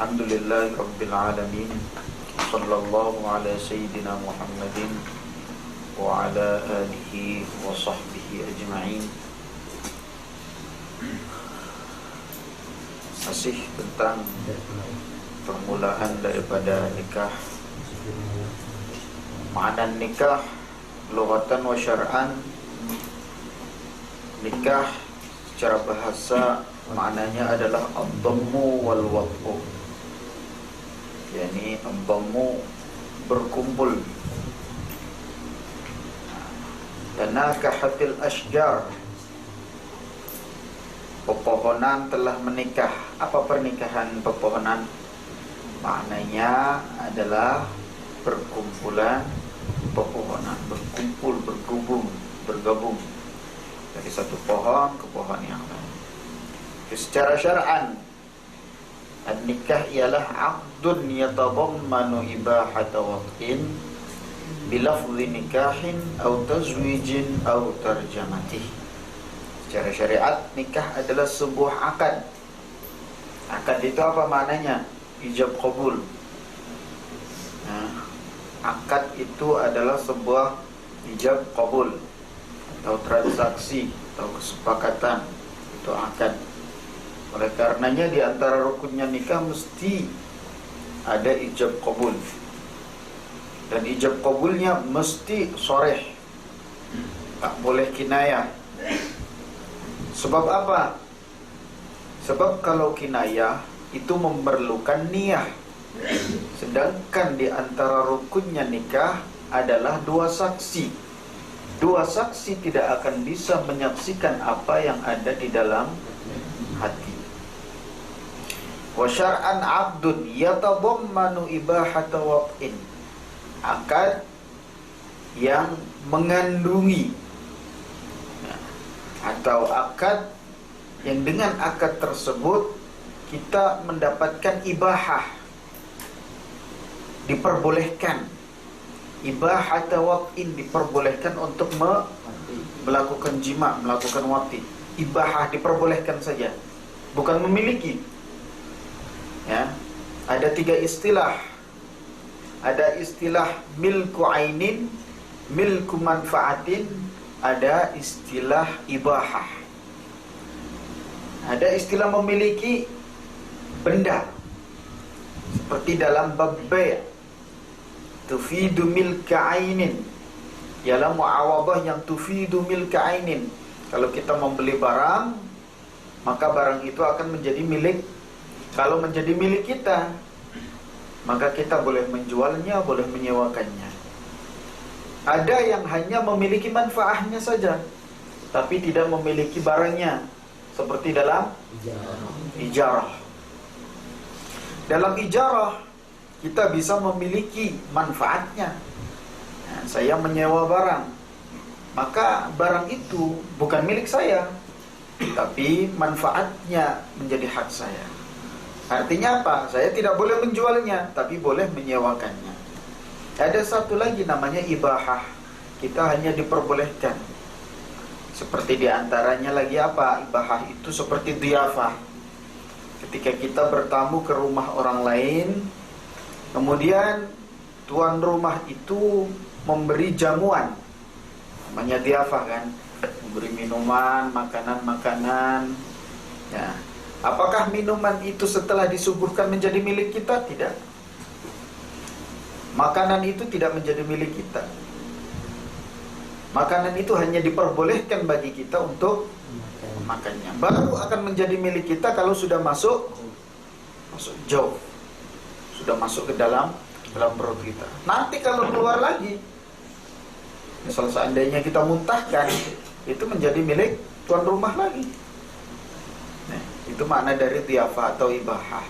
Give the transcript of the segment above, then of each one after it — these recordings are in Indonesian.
Alhamdulillahi Rabbil Alamin. Sallallahu ala Sayyidina Muhammadin wa ala alihi wa sahbihi ajma'in. Masih tentang permulaan daripada nikah. Makna nikah lughatan wa syar'an. Nikah secara bahasa maknanya adalah ad-dhammu wal wad'u, yakni ad-dhammu berkumpul. Tanakahatil ashjar, pepohonan telah menikah. Apa pernikahan pepohonan? Maknanya adalah perkumpulan pepohonan, berkumpul, bergabung dari satu pohon ke pohon yang lain. Secara syar'an, an-nikah ialah aqdun yatadammanu ibahata waqtin bilafzi nikahin atau tazwijin atau tarjamatih. Secara syariat, nikah adalah sebuah akad. Akad itu apa maknanya? Ijab qabul. Akad itu adalah sebuah ijab qabul atau transaksi atau kesepakatan. Itu akad. Oleh karenanya di antara rukunnya nikah mesti ada ijab qabul. Dan ijab qabulnya mesti sharih. Tak boleh kinayah. Sebab apa? Sebab kalau kinayah itu memerlukan niyah. Sedangkan di antara rukunnya nikah adalah dua saksi. Dua saksi tidak akan bisa menyaksikan apa yang ada di dalam hati. Wa syar'an 'abdun yatadammanu ibahata waqtin. Akad yang mengandungi atau akad yang dengan akad tersebut kita mendapatkan ibahah, diperbolehkan. Ibahata waqtin, diperbolehkan untuk melakukan jima, melakukan waqti. Ibahah, diperbolehkan saja, bukan memiliki. Ya, ada tiga istilah. Ada istilah milku ainin, milku manfaatin, ada istilah ibahah. Ada istilah memiliki benda, seperti dalam bab bai', tufidu milka ainin, ialah muawadah yang tufidu milka ainin. Kalau kita membeli barang, maka barang itu akan menjadi milik. Kalau menjadi milik kita, maka kita boleh menjualnya, boleh menyewakannya. Ada yang hanya memiliki manfaatnya saja, tapi tidak memiliki barangnya, seperti dalam ijarah. Dalam ijarah, kita bisa memiliki manfaatnya. Nah, saya menyewa barang, maka barang itu bukan milik saya, tapi manfaatnya menjadi hak saya. Artinya apa? Saya tidak boleh menjualnya, tapi boleh menyewakannya. Ada satu lagi namanya ibahah. Kita hanya diperbolehkan. Seperti diantaranya lagi apa? Ibahah itu seperti dhiyafah. Ketika kita bertamu ke rumah orang lain, kemudian tuan rumah itu memberi jamuan, namanya dhiyafah kan, memberi minuman, makanan-makanan. Ya. Apakah minuman itu setelah disuguhkan menjadi milik kita? Tidak. Makanan itu tidak menjadi milik kita. Makanan itu hanya diperbolehkan bagi kita untuk memakannya. Baru akan menjadi milik kita kalau sudah masuk jauh, sudah masuk ke dalam perut kita. Nanti kalau keluar lagi, misal seandainya kita muntahkan, itu menjadi milik tuan rumah lagi. Nah, itu makna dari dhiyafah atau ibahah.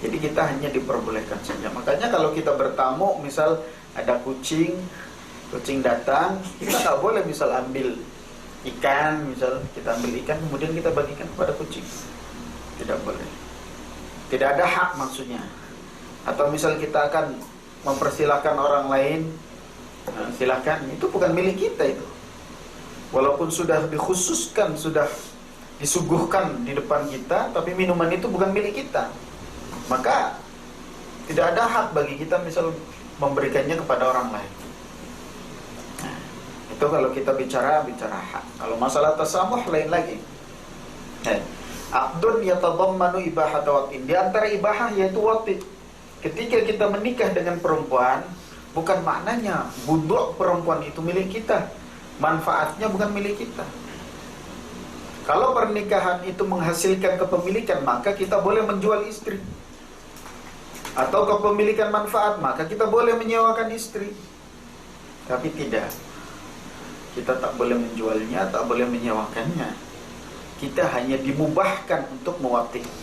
Jadi kita hanya diperbolehkan saja. Makanya kalau kita bertamu, misal ada kucing datang, kita nggak boleh misal ambil ikan, misal kita ambil ikan kemudian kita bagikan kepada kucing. Tidak boleh. Tidak ada hak maksudnya. Atau misal kita akan mempersilahkan orang lain, nah, silakan, itu bukan milik kita itu. Walaupun sudah dikhususkan, sudah disuguhkan di depan kita, tapi minuman itu bukan milik kita. Maka Tidak ada hak bagi kita misal memberikannya kepada orang lain. Nah, itu kalau kita bicara hak. Kalau masalah tasamuh lain lagi. Aqdun yatadammanu ibahata watin. Di antara ibahah yaitu watin. Ketika kita menikah dengan perempuan, bukan maknanya budak perempuan itu milik kita. Manfaatnya bukan milik kita. Kalau pernikahan itu menghasilkan kepemilikan, maka kita boleh menjual istri. Atau kepemilikan manfaat, maka kita boleh menyewakan istri. Tapi tidak, kita tak boleh menjualnya, tak boleh menyewakannya. Kita hanya dimubahkan untuk mewatinya.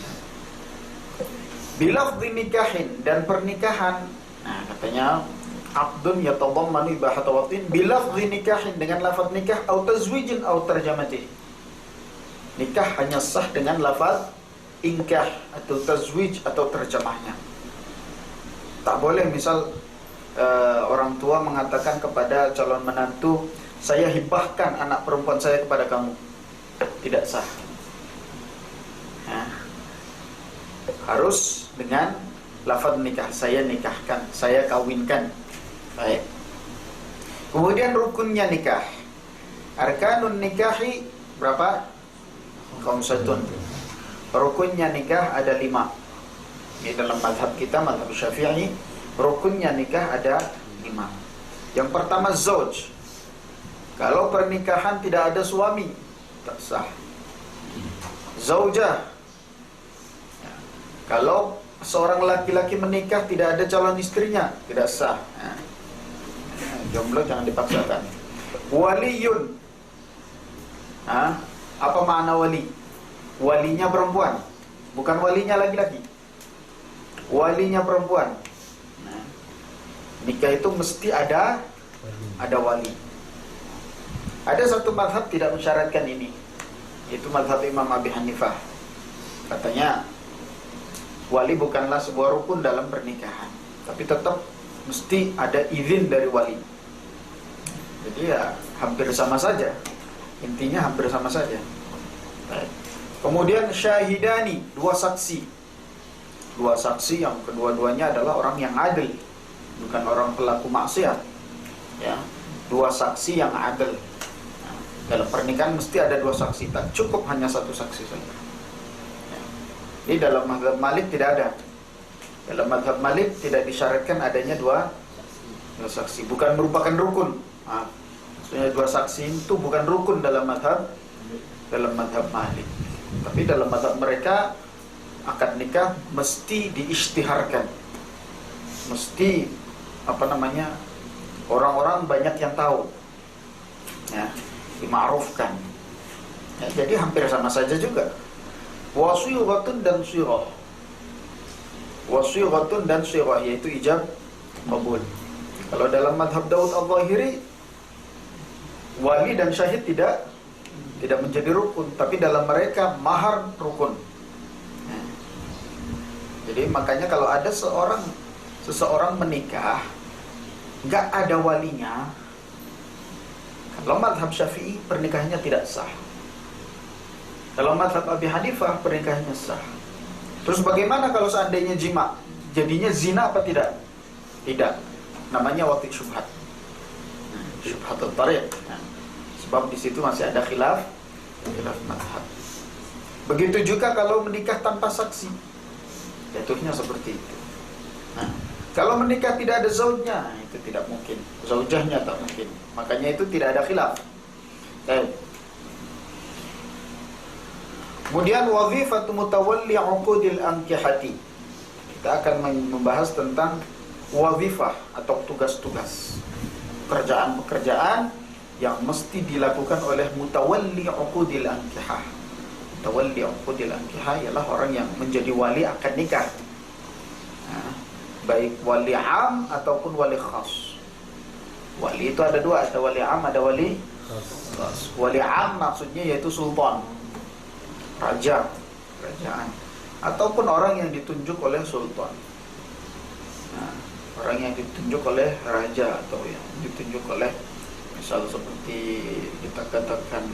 Bilafdhi nikahin, dan pernikahan, nah katanya aqdun yatadammanu ibahata watin bilafdhi nikahin, dengan lafaz nikah atau tazwijin atau terjamati. Nikah hanya sah dengan lafaz inkah atau tazwij atau terjemahnya. Tak boleh misal orang tua mengatakan kepada calon menantu, saya hibahkan anak perempuan saya kepada kamu. Tidak sah. Harus dengan lafaz nikah, saya nikahkan, saya kawinkan. Baik. Kemudian rukunnya nikah. Arkanun nikahi berapa? Khamsatun. Rukunnya nikah ada 5. Ini dalam mazhab kita, mazhab Syafi'i, rukunnya nikah ada 5. Yang pertama zauj. Kalau pernikahan tidak ada suami, tak sah. Zaujah. Kalau seorang laki-laki menikah tidak ada calon istrinya, tidak sah. Jomblo jangan dipaksakan. Waliyun. Apa makna wali? Walinya perempuan, bukan walinya laki-laki. Walinya perempuan. Nah, nikah itu mesti ada wali. Ada satu mazhab tidak mensyaratkan ini, itu mazhab Imam Abi Hanifah. Katanya wali bukanlah sebuah rukun dalam pernikahan, tapi tetap mesti ada izin dari wali. Jadi ya hampir sama saja, intinya hampir sama saja. Baik. Kemudian syahidani, 2 saksi. 2 saksi yang kedua-duanya adalah orang yang adil, bukan orang pelaku maksiat. Ya, 2 saksi yang adil. Nah, dalam pernikahan mesti ada 2 saksi, tak cukup hanya 1 saksi saja. Ya. Ini dalam mazhab Malik tidak ada. Dalam mazhab Malik tidak disyaratkan adanya 2 saksi, bukan merupakan rukun. Nah, maksudnya 2 saksi itu bukan rukun dalam mazhab Malik. Tapi dalam mazhab mereka akad nikah mesti diisytiharkan, mesti orang-orang banyak yang tahu, ya, dima'rufkan. Ya, jadi hampir sama saja juga. Wasiyatun dan sirah. Wasiyatun dan sirah yaitu ijab qabul. Kalau dalam mazhab Daud al-Zahiri, wali dan syahid tidak menjadi rukun, tapi dalam mereka mahar rukun. Jadi makanya kalau ada seseorang menikah nggak ada walinya, kalau mazhab Syafi'i pernikahannya tidak sah. Kalau mazhab Abi Hanifah pernikahannya sah. Terus bagaimana kalau seandainya jima? Jadinya zina apa tidak? Tidak. Namanya wati syubhat. Syubhatul tariq. Sebab di situ masih ada khilaf mazhab. Begitu juga kalau menikah tanpa saksi, jatuhnya seperti itu. Nah, kalau menikah tidak ada zaujnya, itu tidak mungkin. Zaujahnya tak mungkin. Makanya itu tidak ada khilaf. Kemudian wazifatu mutawalli uqudil ankihati. Kita akan membahas tentang wazifah atau tugas-tugas, pekerjaan-pekerjaan yang mesti dilakukan oleh mutawalli uqudil ankihah. Tawalli uqudil ankihah ialah orang yang menjadi wali akad nikah. Nah, baik wali am ataupun wali khas. Wali itu ada 2, ada wali am, ada wali khas. Wali am maksudnya yaitu sultan, raja, kerajaan, ataupun orang yang ditunjuk oleh sultan. Nah, orang yang ditunjuk oleh raja atau yang ditunjuk oleh, misal seperti kita katakan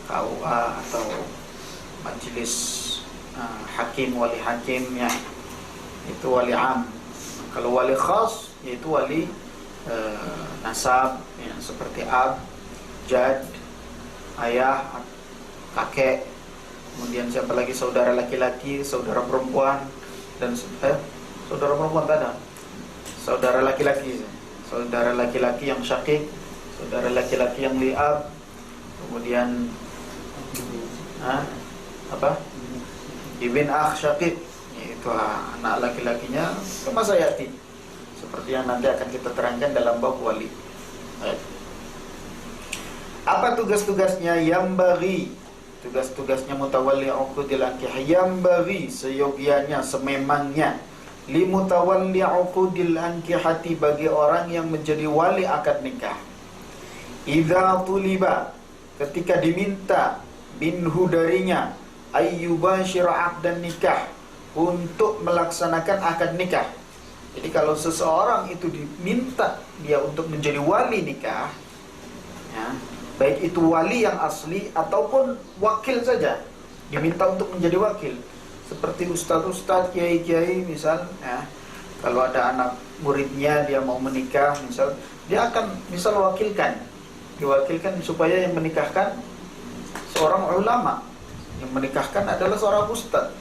KUA atau majelis hakim, wali hakimnya itu wali am. Kalau wali khas yaitu wali nasab ya, seperti ab, jad, ayah, kakek. Kemudian siapa lagi, saudara laki-laki, saudara perempuan, dan saudara perempuan tak ada. Saudara laki-laki yang syakik, saudara laki-laki yang li'ab, kemudian ibn akh syakik, yaitu anak laki-lakinya kama sayati, seperti yang nanti akan kita terangkan dalam bab wali. Apa tugas-tugasnya? Yambaghi, tugas-tugasnya mutawalli uqudil ankih, yambaghi, seyogianya, sememangnya, li mutawalli uqudil ankihati, bagi orang yang menjadi wali akad nikah, idza tuliba, ketika diminta, minhu darinya, ayyubashir aqdan nikah, untuk melaksanakan akad nikah. Jadi kalau seseorang itu diminta dia untuk menjadi wali nikah ya, baik itu wali yang asli ataupun wakil saja, diminta untuk menjadi wakil. Seperti ustaz-ustaz, kiai-kiai misal ya, kalau ada anak muridnya dia mau menikah misal, dia akan misal diwakilkan supaya yang menikahkan seorang ulama, yang menikahkan adalah seorang ustaz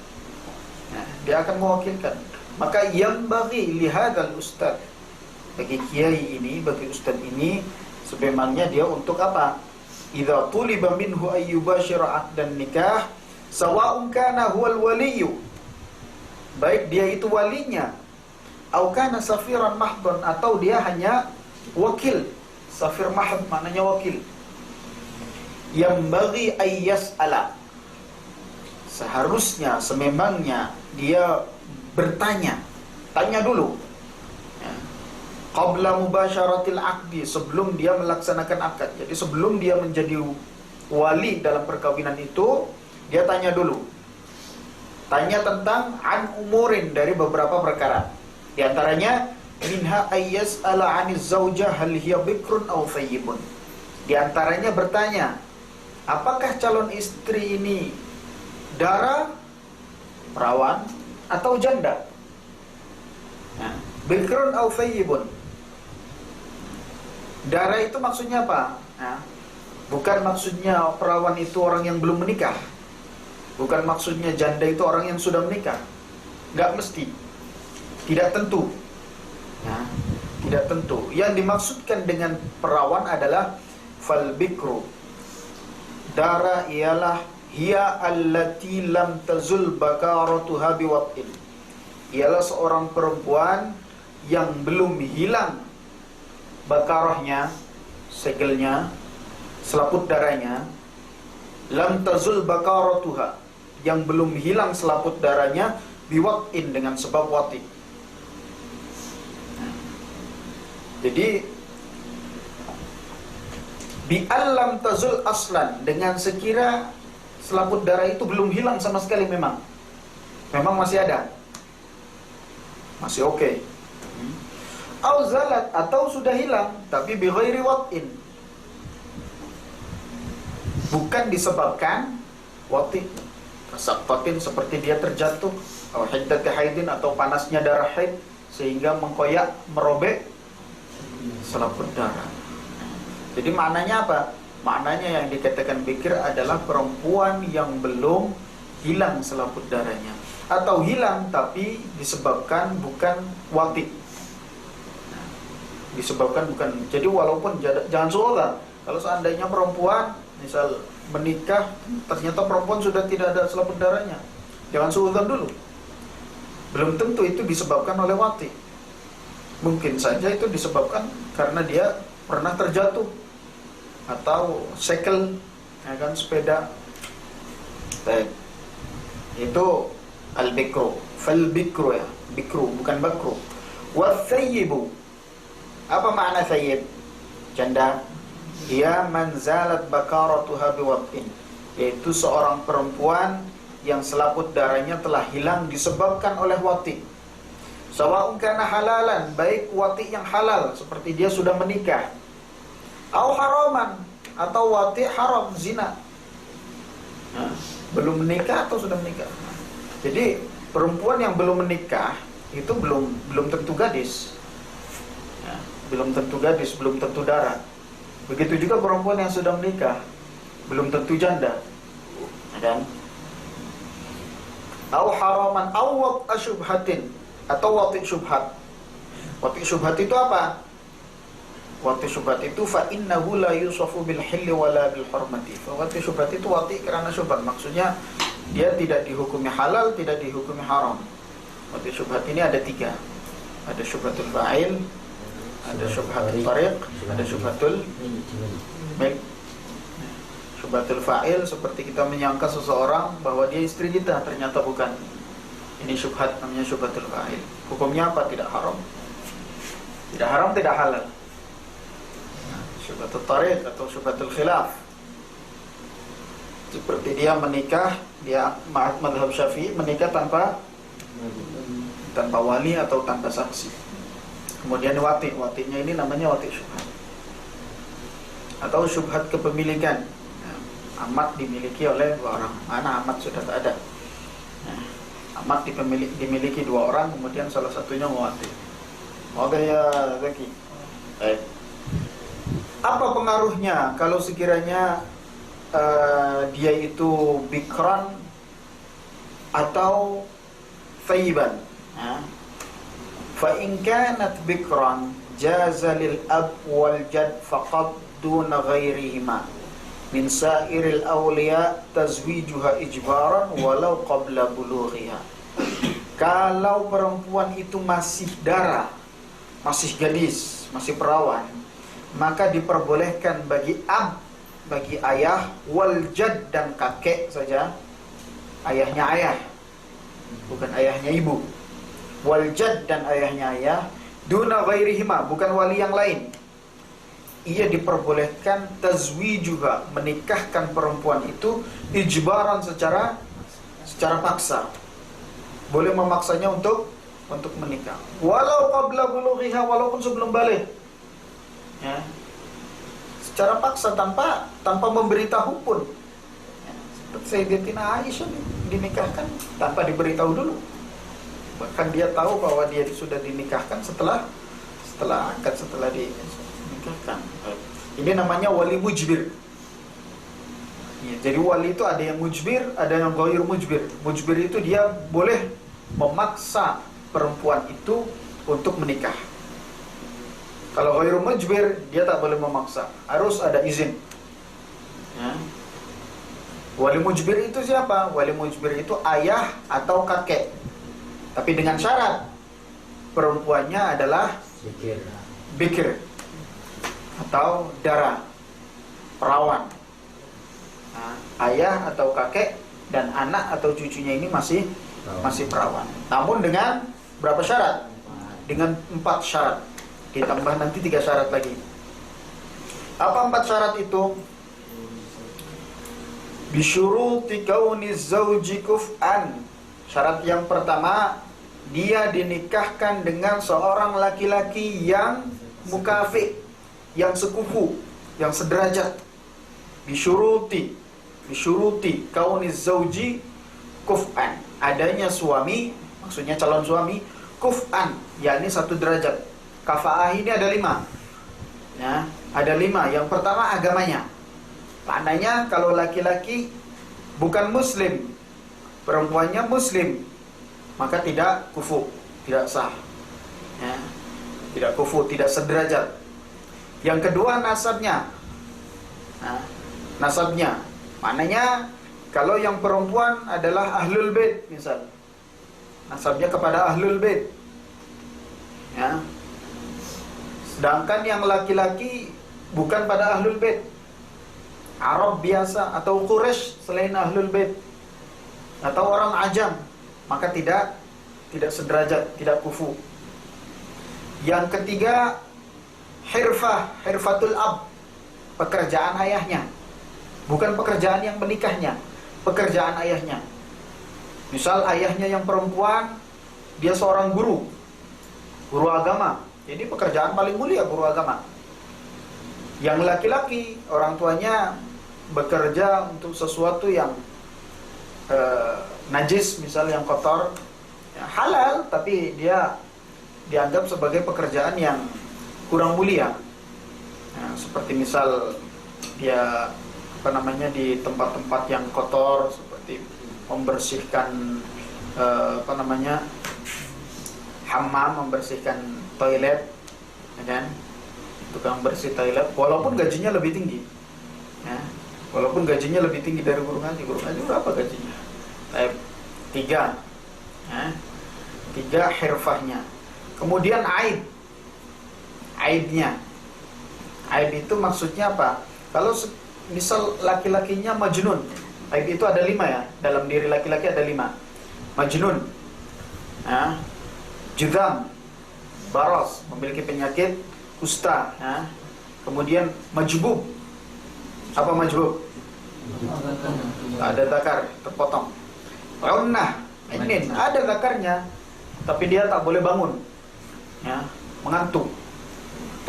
ya, dia akan mewakilkan. Maka yang bagi lihadal ustaz, bagi kiai ini, bagi ustaz ini, sebemangnya dia untuk apa? Idza tuliba minhu ayyubashira aqdan nikah sawa'un kana huwal waliyyu, baik dia itu walinya, au kana safiran mahdhan, atau dia hanya wakil. Safir mahd maknanya wakil. Yang bagi ayyas'ala, seharusnya, sememangnya dia bertanya, tanya dulu ya, qabla mubasyaratil aqdi, sebelum dia melaksanakan akad. Jadi sebelum dia menjadi wali dalam perkawinan itu, dia tanya dulu. Tanya tentang an umurin, dari beberapa perkara. Di antaranya minha ayyas'ala 'aniz zaujah hal hiya bikrun aw thayyibun. Di antaranya bertanya, apakah calon istri ini dara, perawan, atau janda? Nah, bikrun aw thayyibun. Dara itu maksudnya apa? Nah, bukan maksudnya perawan itu orang yang belum menikah. Bukan maksudnya janda itu orang yang sudah menikah. Enggak mesti. Tidak tentu. Nah, tidak tentu. Yang dimaksudkan dengan perawan adalah fal bikru. Dara ialah hiya allati lam tazul bakaratuha biwat'in. Ialah seorang perempuan yang belum hilang bakarahnya, segelnya, selaput darahnya. Lam tazul bakaratuha, yang belum hilang selaput darahnya, biwat'in, dengan sebab wati. Jadi bi'allam tazul aslan, dengan sekira selaput darah itu belum hilang sama sekali, memang masih ada, masih oke. Au zalat, atau sudah hilang tapi bi ghairi wat'in, bukan disebabkan wati, kasaqatin, seperti dia terjatuh, atau hiddati haidin, atau panasnya darah haid sehingga mengkoyak, merobek selaput darah. Jadi maknanya apa? Maknanya yang dikatakan bikir adalah perempuan yang belum hilang selaput darahnya, atau hilang tapi disebabkan bukan wati, disebabkan bukan. Jadi walaupun jangan suudzon, kalau seandainya perempuan misal menikah ternyata perempuan sudah tidak ada selaput darahnya, jangan suudzon dulu. Belum tentu itu disebabkan oleh wati. Mungkin saja itu disebabkan karena dia pernah terjatuh atau sekel, ya kan, sepeda. Baik. Itu al-bikru, fal bikru ya, bikru bukan bakru. Wa thayyibu, apa makna thayyib? Janda. Dia manzalat bakaratuha biwat'in, yaitu seorang perempuan yang selaput darahnya telah hilang disebabkan oleh wati. Sawa'un kana halalan, baik wati yang halal seperti dia sudah menikah, au haraman, atau wati haram, zina. Nah, belum menikah atau sudah menikah. Jadi perempuan yang belum menikah itu belum tentu gadis, ya, belum tentu gadis, belum tentu dara. Begitu juga perempuan yang sudah menikah belum tentu janda, ya kan? Au haraman au waq'a syubhatin, atau wati syubhat. Wati syubhat itu apa? Wati syubhat itu fa innahu la yusafu bil hilli wala bil hurmati. Wati syubhat itu wati karena syubhat, maksudnya dia tidak dihukumi halal, tidak dihukumi haram. Wati syubhat ini ada 3. Ada syubhatul fa'il, ada syubhatul tariq, ada syubhatul milk. Syubhatul fa'il seperti kita menyangka seseorang bahwa dia istri kita, ternyata bukan. Ini syubhat, namanya syubhatul fa'il. Hukumnya apa? Tidak haram. Tidak haram, tidak halal. Syubhatul tariq atau syubhatul khilaf, seperti dia menikah, dia mazhab Syafi'i menikah tanpa wali atau tanpa saksi. Kemudian watinya ini namanya wati syubhat. Atau syubhat kepemilikan. Amat dimiliki oleh 2 orang. Mana amat sudah tak ada. Amat dimiliki 2 orang, kemudian salah satunya wati. Oke ya, Zaki. Baik. Apa pengaruhnya kalau sekiranya dia itu bikran atau thayyiban? Fa in kanat bikran jaza lil ab wal jad faqad duna ghairihima min sa'iril awliya tazwijuha ijbaran walau qabla bulughiha. Kalau perempuan itu masih dara, masih gadis, masih perawan, maka diperbolehkan bagi ab, bagi ayah, wal jad dan kakek saja. Ayahnya ayah, bukan ayahnya ibu. Wal jad dan ayahnya ayah, duna ghairihima, bukan wali yang lain. Ia diperbolehkan tazwijuha, menikahkan perempuan itu ijbaran, secara paksa. Boleh memaksanya untuk menikah. Walau qabla bulughiha, walaupun sebelum balik. Ya. Secara paksa, tanpa memberitahu pun. Ya. Seperti Sayyidatina Aisyah dinikahkan tanpa diberitahu dulu. Bahkan dia tahu bahwa dia sudah dinikahkan setelah akad, setelah dinikahkan. Ini namanya wali mujbir. Ya, jadi wali itu ada yang mujbir, ada yang ghair mujbir. Mujbir itu dia boleh memaksa perempuan itu untuk menikah. Kalau ghair mujbir, dia tak boleh memaksa, harus ada izin. Ya. Wali mujbir itu siapa? Wali mujbir itu ayah atau kakek. Tapi dengan syarat perempuannya adalah bikir atau dara, perawan. Nah, ayah atau kakek dan anak atau cucunya ini masih perawan. Namun dengan berapa syarat? Dengan 4 syarat. Ditambah nanti 3 syarat lagi. Apa 4 syarat itu? Bisyuruti kauniz zawji kuf'an. Syarat yang pertama, dia dinikahkan dengan seorang laki-laki yang mukafi, yang sekufu, yang sederajat. Bisyuruti kauniz zawji kuf'an. Adanya suami, maksudnya calon suami, kuf'an, yakni 1 derajat. Kafa'ah ini ada 5. Ya, ada 5. Yang pertama agamanya. Maknanya kalau laki-laki bukan muslim, perempuannya muslim, maka tidak kufu, tidak sah. Ya, tidak kufu, tidak sederajat. Yang kedua nasabnya. Nah, nasabnya, maknanya kalau yang perempuan adalah ahlul bait, misal nasabnya kepada ahlul bait. Ya. Sedangkan yang laki-laki bukan pada ahlul bait, Arab biasa atau Quraisy selain ahlul bait, atau orang ajam, maka tidak sederajat, tidak kufu. Yang ketiga, hirfatul ab, pekerjaan ayahnya, bukan pekerjaan yang menikahnya, pekerjaan ayahnya. Misal ayahnya yang perempuan, dia seorang guru agama, jadi pekerjaan paling mulia guru agama. Yang laki-laki, orang tuanya bekerja untuk sesuatu yang najis misal yang kotor, ya, halal tapi dia dianggap sebagai pekerjaan yang kurang mulia. Nah, seperti misal dia di tempat-tempat yang kotor, seperti membersihkan hammam, membersihkan toilet, ya kan? Tukang bersih toilet, walaupun gajinya lebih tinggi, ya. Walaupun gajinya lebih tinggi dari guru ngaji berapa gajinya? Tiga, ya. Tiga hirfahnya. Kemudian aibnya. Aib itu maksudnya apa? Kalau misal laki-lakinya majnun, aib itu ada 5 ya. Dalam diri laki-laki ada 5. Majnun, ya. Judam, baros, memiliki penyakit kusta, ya. Kemudian majbub. Apa majbub? Ada zakar, terpotong. Unnah, ini ada zakarnya, tapi dia tak boleh bangun, ya, mengantuk,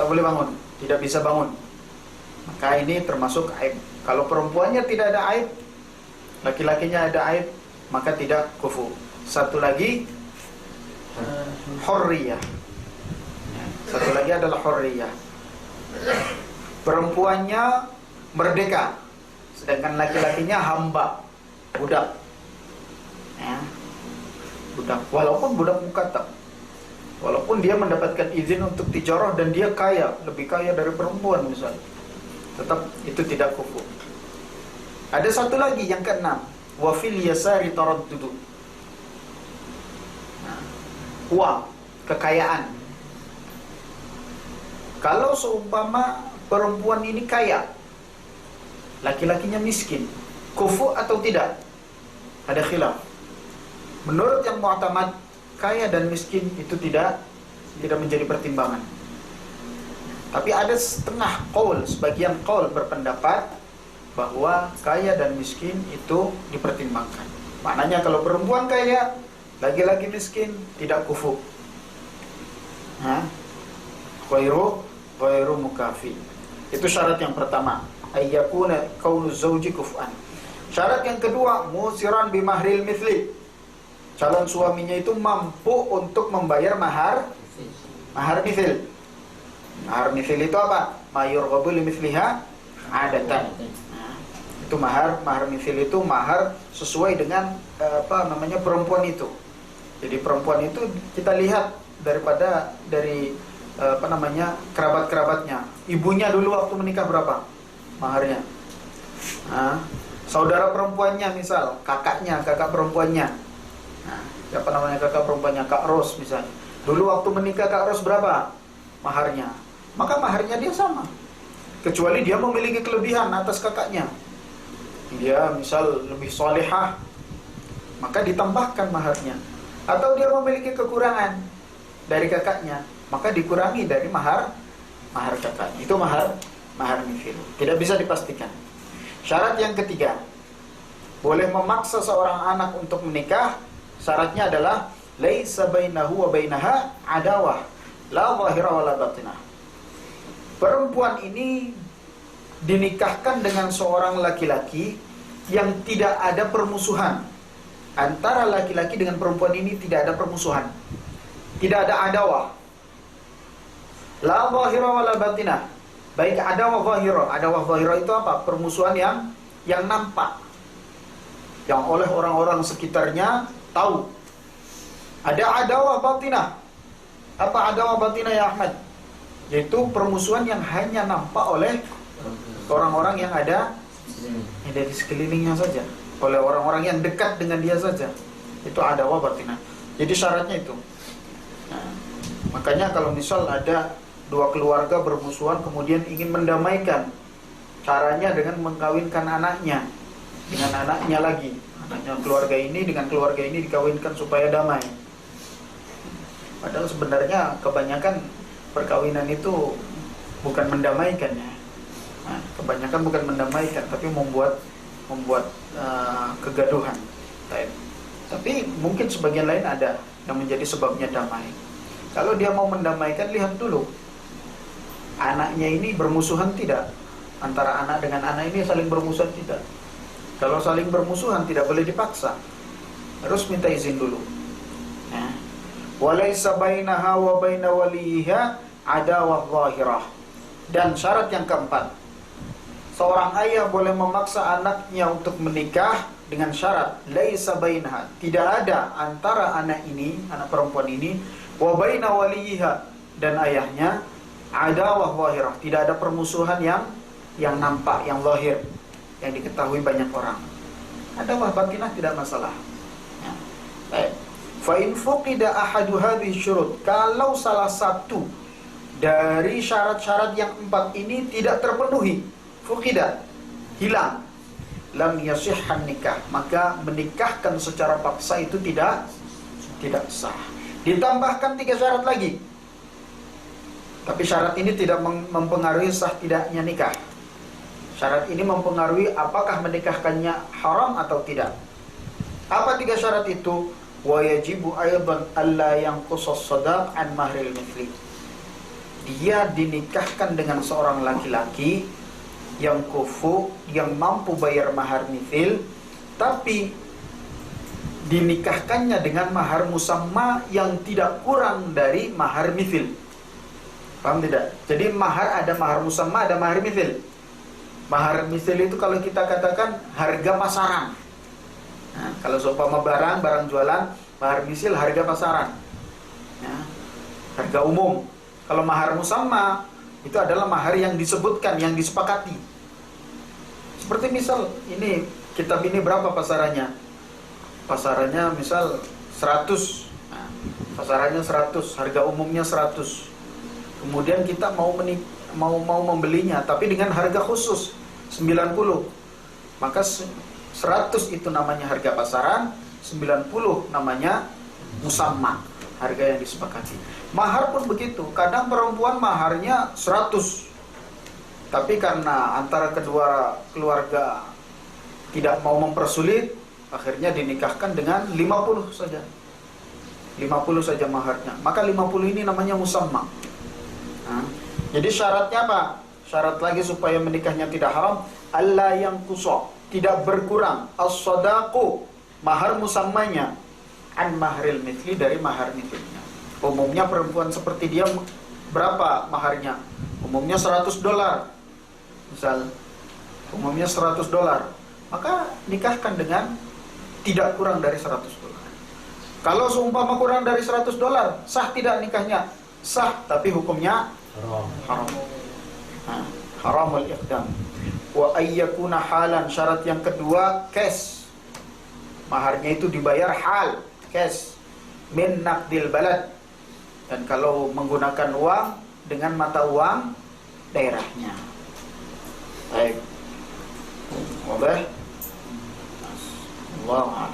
tak boleh bangun, tidak bisa bangun. Maka ini termasuk aib. Kalau perempuannya tidak ada aib, laki-lakinya ada aib, maka tidak kufu. Satu lagi hurriyah. Satu lagi adalah hurriyah. Perempuannya merdeka, sedangkan laki-lakinya hamba, budak. Ya. Budak, walaupun budak mukatab, walaupun dia mendapatkan izin untuk tijarah dan dia kaya, lebih kaya dari perempuan misalnya, tetap itu tidak kufu. Ada satu lagi yang keenam, wa fil yasari taraddudu. Uang, kekayaan. Kalau seumpama perempuan ini kaya, laki-lakinya miskin, kufu atau tidak? Ada khilaf. Menurut yang mu'tamad, kaya dan miskin itu tidak menjadi pertimbangan. Tapi ada setengah qaul, sebagian qaul berpendapat bahwa kaya dan miskin itu dipertimbangkan. Maknanya kalau perempuan kaya, laki-laki miskin, tidak kufu. Ghairu mukafi. Itu syarat yang pertama, ayyakuna kaunu zawji kuf'an. Syarat yang kedua, musiran bimahril mithli. Calon suaminya itu mampu untuk membayar mahar mithil. Mahar mithil itu apa? Mayur ghabu limithliha adatan. Nah, itu mahar mithil itu mahar sesuai dengan perempuan itu. Jadi perempuan itu kita lihat dari kerabat-kerabatnya. Ibunya dulu waktu menikah berapa maharnya? Nah, saudara perempuannya misal, kakak perempuannya. Nah, kakak perempuannya, Kak Ros misalnya. Dulu waktu menikah Kak Ros berapa maharnya? Maka maharnya dia sama. Kecuali dia memiliki kelebihan atas kakaknya. Dia misal lebih solehah, maka ditambahkan maharnya. Atau dia memiliki kekurangan dari kakaknya, maka dikurangi dari mahar kakaknya. Itu mahar mithil. Tidak bisa dipastikan. Syarat yang ketiga, boleh memaksa seorang anak untuk menikah. Syaratnya adalah laisa bainahu wa bainaha adawah, la zahira wa la batinah. Perempuan ini dinikahkan dengan seorang laki-laki yang tidak ada permusuhan. Antara laki-laki dengan perempuan ini tidak ada permusuhan, tidak ada adawah. La zahira wa la batinah. Baik adawah zahira. Adawah zahira itu apa? Permusuhan yang nampak, yang oleh orang-orang sekitarnya tahu. Ada adawah batinah. Apa adawah batinah ya Ahmad? Yaitu permusuhan yang hanya nampak oleh orang-orang yang ada di sekelilingnya saja, oleh orang-orang yang dekat dengan dia saja. Itu adawah batinah. Jadi syaratnya itu. Nah, makanya kalau misal ada dua keluarga bermusuhan kemudian ingin mendamaikan, caranya dengan mengkawinkan anaknya dengan anaknya lagi. Anaknya keluarga ini dengan keluarga ini dikawinkan supaya damai. Padahal sebenarnya kebanyakan perkawinan itu bukan mendamaikan ya. Nah, kebanyakan bukan mendamaikan, tapi membuat kegaduhan. Tapi mungkin sebagian lain ada yang menjadi sebabnya damai. Kalau dia mau mendamaikan, lihat dulu anaknya ini bermusuhan tidak, antara anak dengan anak ini saling bermusuhan tidak. Kalau saling bermusuhan tidak boleh dipaksa. harus minta izin dulu. Walaysa bainaha wa baina waliha adawah zahirah. Dan syarat yang keempat, seorang ayah boleh memaksa anaknya untuk menikah dengan syarat laisa bainaha, tidak ada antara anak ini, anak perempuan ini, wa baina waliha, dan ayahnya, adawah zahirah, tidak ada permusuhan yang nampak, yang zahir, yang diketahui banyak orang. Adawah batinah tidak masalah. Baik. Fa in fuqida ahadu hadhihi syurut, kalau salah satu dari syarat-syarat yang 4 ini tidak terpenuhi, fuqida, hilang, lam yasihhan nikah, maka menikahkan secara paksa itu tidak sah. Ditambahkan 3 syarat lagi. Tapi syarat ini tidak mempengaruhi sah tidaknya nikah. Syarat ini mempengaruhi apakah menikahkannya haram atau tidak. Apa 3 syarat itu? Wa yajibu aidan alla yanqusas sadaq an mahril mithli. Dia dinikahkan dengan seorang laki-laki yang kufu, yang mampu bayar mahar mithil, tapi dinikahkannya dengan mahar musamma yang tidak kurang dari mahar mithil. Paham tidak? Jadi mahar, ada mahar musamma, ada mahar mithil. Mahar mithil itu kalau kita katakan harga pasaran. Nah, kalau seumpama barang jualan, mahar misil harga pasaran, harga umum. Kalau mahar musamma itu adalah mahar yang disebutkan, yang disepakati. Seperti misal ini kitab ini berapa pasarannya? Pasarannya misal 100, pasarannya 100, harga umumnya 100. Kemudian kita mau membelinya, tapi dengan harga khusus 90. Maka 100 itu namanya harga pasaran, 90 namanya musamma, harga yang disepakati. Mahar pun begitu. Kadang perempuan maharnya 100, tapi karena antara kedua keluarga tidak mau mempersulit, akhirnya dinikahkan dengan 50 saja. 50 saja maharnya. Maka 50 ini namanya musamma. Jadi syaratnya apa? Syarat lagi supaya menikahnya tidak haram, alla yang kusok, tidak berkurang as-sadaqu, mahar musammanya, an mahril mithli, dari mahar mithlnya. Umumnya perempuan seperti dia berapa maharnya? Umumnya $100. Misal umumnya $100, maka nikahkan dengan tidak kurang dari $100. Kalau seumpama kurang dari $100, sah tidak nikahnya? Sah, tapi hukumnya haram. Haramul iqdam. Wa ayyakuna halan, syarat yang kedua cash. Maharnya itu dibayar hal, cash, min naqdil balad. Dan kalau menggunakan uang, dengan mata uang daerahnya. Baik. Wadah. Allah.